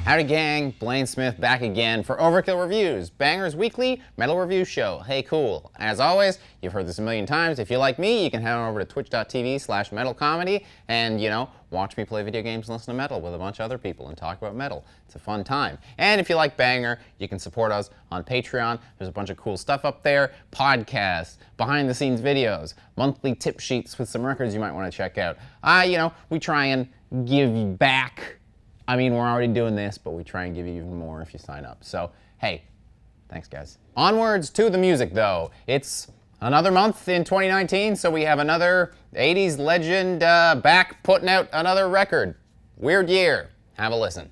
Howdy gang, Blayne Smith back again for Overkill Reviews, Banger's weekly metal review show. Hey cool. As always, you've heard this a million times. If you like me, you can head on over to twitch.tv/metalcomedy and, watch me play video games and listen to metal with a bunch of other people and talk about metal. It's a fun time. And if you like Banger, you can support us on Patreon. There's a bunch of cool stuff up there. Podcasts, behind the scenes videos, monthly tip sheets with some records you might want to check out. We try and give you back. I mean, we're already doing this, but we try and give you even more if you sign up. So, hey, thanks, guys. Onwards to the music, though. It's another month in 2019, so we have another 80s legend back putting out another record. Weird year. Have a listen.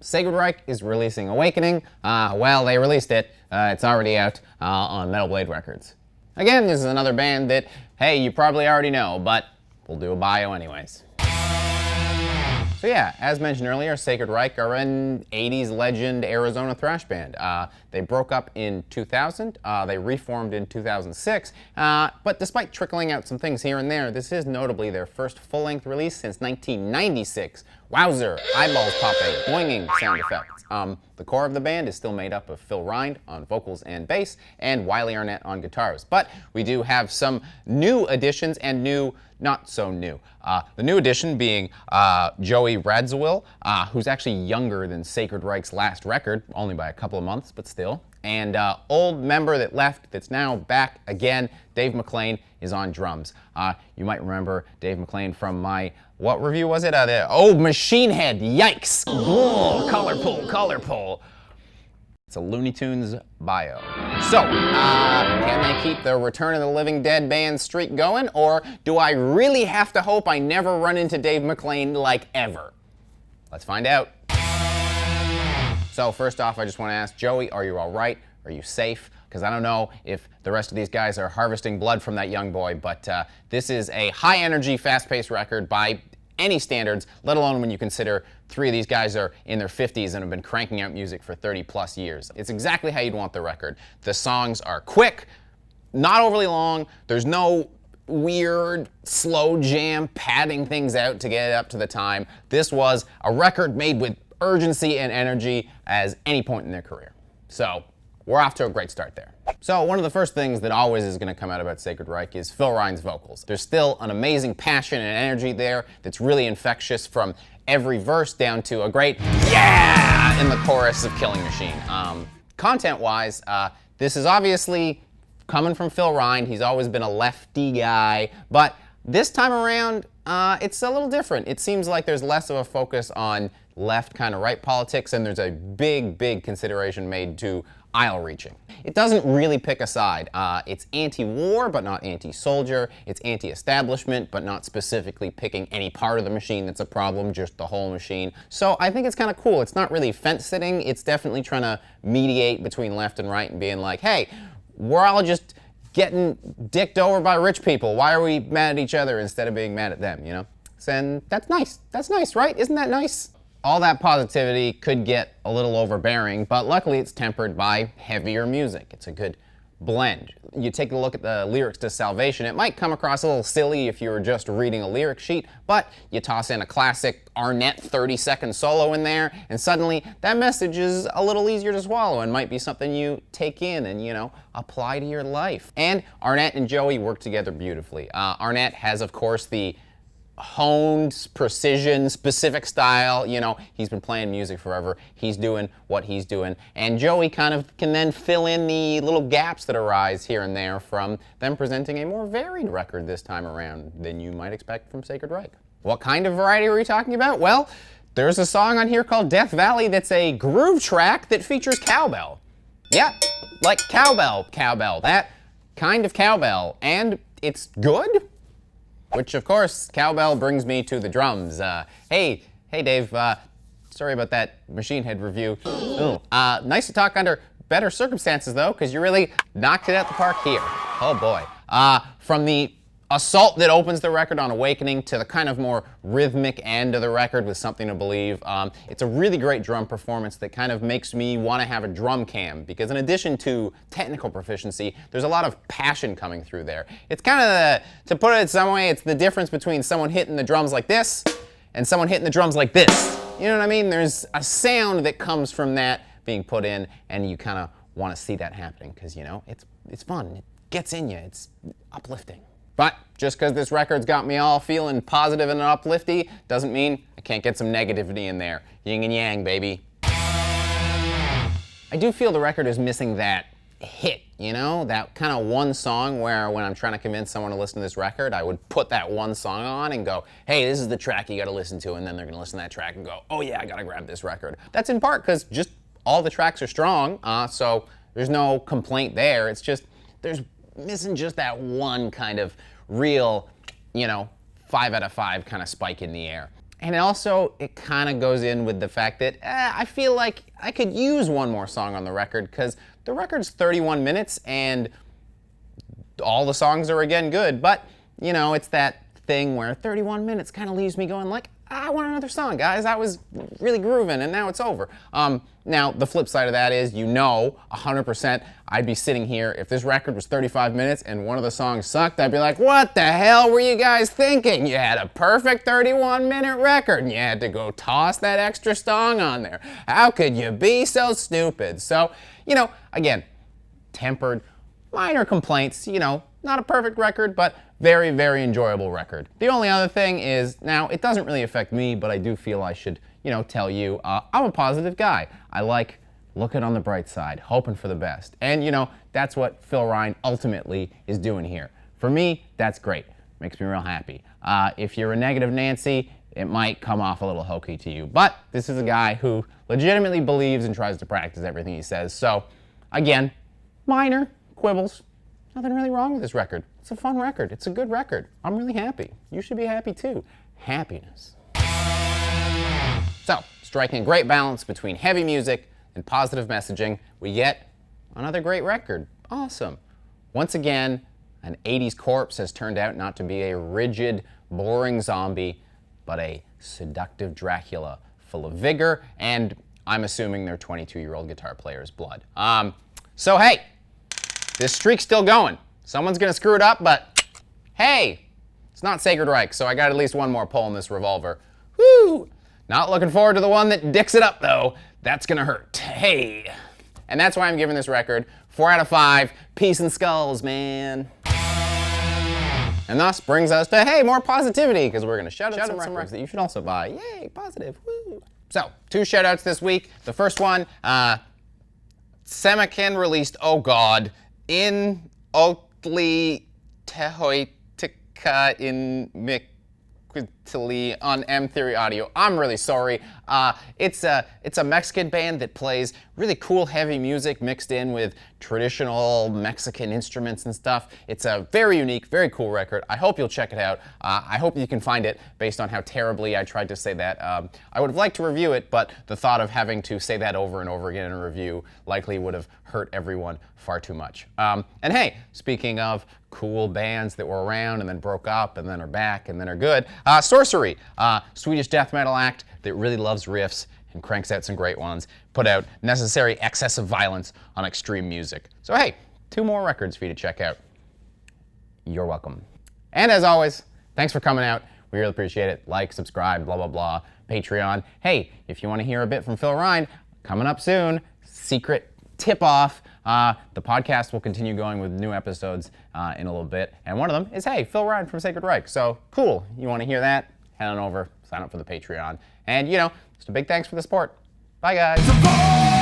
Sacred Reich is releasing Awakening. They released it. It's already out on Metal Blade Records. Again, this is another band that, hey, you probably already know, but we'll do a bio anyways. So yeah, as mentioned earlier, Sacred Reich are an 80s legend Arizona thrash band. They broke up in 2000, they reformed in 2006, but despite trickling out some things here and there, this is notably their first full-length release since 1996. Wowzer, eyeballs popping, boinging sound effects. The core of the band is still made up of Phil Rind on vocals and bass, and Wiley Arnett on guitars. But we do have some new additions and new, not so new. The new addition being Joey Radziwill, who's actually younger than Sacred Reich's last record, only by a couple of months, but still. And old member that left that's now back again, Dave McLean, is on drums. You might remember Dave McLean from my, what review was it? Machine Head, yikes! Whoa, color pull. It's a Looney Tunes bio. So, can they keep the Return of the Living Dead band streak going, or do I really have to hope I never run into Dave McLean like ever? Let's find out. So first off, I just want to ask Joey, are you all right? Are you safe? Because I don't know if the rest of these guys are harvesting blood from that young boy, but this is a high-energy, fast-paced record by any standards, let alone when you consider three of these guys are in their 50s and have been cranking out music for 30-plus years. It's exactly how you'd want the record. The songs are quick, not overly long, there's no weird, slow jam padding things out to get it up to the time. This was a record made with urgency and energy as any point in their career. So, we're off to a great start there. So one of the first things that always is going to come out about Sacred Reich is Phil Rind's vocals. There's still an amazing passion and energy there that's really infectious from every verse down to a great yeah in the chorus of Killing Machine. Content-wise, this is obviously coming from Phil Rind. He's always been a lefty guy, but this time around, it's a little different. It seems like there's less of a focus on left kind of right politics, and there's a big consideration made to aisle reaching. It doesn't really pick a side. It's anti-war, but not anti-soldier. It's anti-establishment, but not specifically picking any part of the machine that's a problem, just the whole machine. So I think it's kind of cool. It's not really fence-sitting. It's definitely trying to mediate between left and right and being like, hey, we're all just getting dicked over by rich people. Why are we mad at each other instead of being mad at them, And that's nice. That's nice, right? Isn't that nice? All that positivity could get a little overbearing, but luckily it's tempered by heavier music. It's a good blend. You take a look at the lyrics to Salvation, it might come across a little silly if you were just reading a lyric sheet, but you toss in a classic Arnett 30-second solo in there, and suddenly that message is a little easier to swallow and might be something you take in and, apply to your life. And Arnett and Joey work together beautifully. Arnett has, of course, the honed, precision, specific style. He's been playing music forever. He's doing what he's doing. And Joey kind of can then fill in the little gaps that arise here and there from them presenting a more varied record this time around than you might expect from Sacred Reich. What kind of variety are we talking about? Well, there's a song on here called Death Valley that's a groove track that features cowbell. Yeah, like cowbell. That kind of cowbell. And it's good. Which, of course, cowbell brings me to the drums. Hey Dave, Sorry about that Machine Head review. Ooh. Nice to talk under better circumstances, though, because you really knocked it out the park here. Oh, boy. From the assault that opens the record on Awakening to the kind of more rhythmic end of the record with Something to Believe, it's a really great drum performance that kind of makes me want to have a drum cam, because in addition to technical proficiency, there's a lot of passion coming through there. It's kind of, to put it some way, it's the difference between someone hitting the drums like this and someone hitting the drums like this. You know what I mean? There's a sound that comes from that being put in, and you kind of want to see that happening because, you know, it's fun. It gets in you. It's uplifting. But just because this record's got me all feeling positive and uplifty doesn't mean I can't get some negativity in there. Yin and yang, baby. I do feel the record is missing that hit, you know? That kind of one song where when I'm trying to convince someone to listen to this record, I would put that one song on and go, hey, this is the track you gotta listen to, and then they're gonna listen to that track and go, oh yeah, I gotta grab this record. That's in part because just all the tracks are strong, so there's no complaint there. It's just, there's missing just that one kind of real, you know, 5 out of 5 kind of spike in the air. And also, it kind of goes in with the fact that I feel like I could use one more song on the record, because the record's 31 minutes and all the songs are again good, but, you know, it's that thing where 31 minutes kind of leaves me going like, I want another song, guys. That was really grooving, and now it's over. Now, the flip side of that is, you know, 100%, I'd be sitting here, if this record was 35 minutes and one of the songs sucked, I'd be like, what the hell were you guys thinking? You had a perfect 31-minute record, and you had to go toss that extra song on there. How could you be so stupid? So, you know, again, tempered, minor complaints, you know, not a perfect record, but very, very enjoyable record. The only other thing is, now, it doesn't really affect me, but I do feel I should, you know, tell you, I'm a positive guy. I like looking on the bright side, hoping for the best. And, you know, that's what Phil Ryan ultimately is doing here. For me, that's great. Makes me real happy. If you're a negative Nancy, it might come off a little hokey to you. But this is a guy who legitimately believes and tries to practice everything he says. So, again, minor quibbles. Nothing really wrong with this record. It's a fun record. It's a good record. I'm really happy. You should be happy too. Happiness. So, striking a great balance between heavy music and positive messaging, we get another great record. Awesome. Once again, an 80s corpse has turned out not to be a rigid, boring zombie, but a seductive Dracula full of vigor, and I'm assuming their 22-year-old guitar player's blood. So hey, this streak's still going. Someone's gonna screw it up, but hey, it's not Sacred Reich, so I got at least one more pull in this revolver. Woo! Not looking forward to the one that dicks it up, though. That's gonna hurt. Hey. And that's why I'm giving this record 4 out of 5. Peace and skulls, man. And thus brings us to, hey, more positivity, because we're gonna shout out some records that you should also buy. Yay, positive, woo. So, 2 shout outs this week. The first one, Cemican released, oh god, in Ohtli, Teoyohtica in Miquiztli on M Theory Audio. I'm really sorry. It's a Mexican band that plays really cool heavy music mixed in with traditional Mexican instruments and stuff. It's a very unique, very cool record. I hope you'll check it out. I hope you can find it based on how terribly I tried to say that. I would have liked to review it, but the thought of having to say that over and over again in a review likely would have hurt everyone far too much. And hey, speaking of cool bands that were around and then broke up and then are back and then are good, Sorcery, Swedish death metal act that really loves riffs and cranks out some great ones, put out Necessary Excess of Violence on Extreme Music. So hey, 2 more records for you to check out. You're welcome. And as always, thanks for coming out. We really appreciate it. Like, subscribe, blah, blah, blah. Patreon. Hey, if you want to hear a bit from Phil Ryan, coming up soon, secret tip-off. The podcast will continue going with new episodes in a little bit. And one of them is, hey, Phil Ryan from Sacred Reich. So cool. You want to hear that? Head on over, sign up for the Patreon. And, you know, just a big thanks for the support. Bye, guys.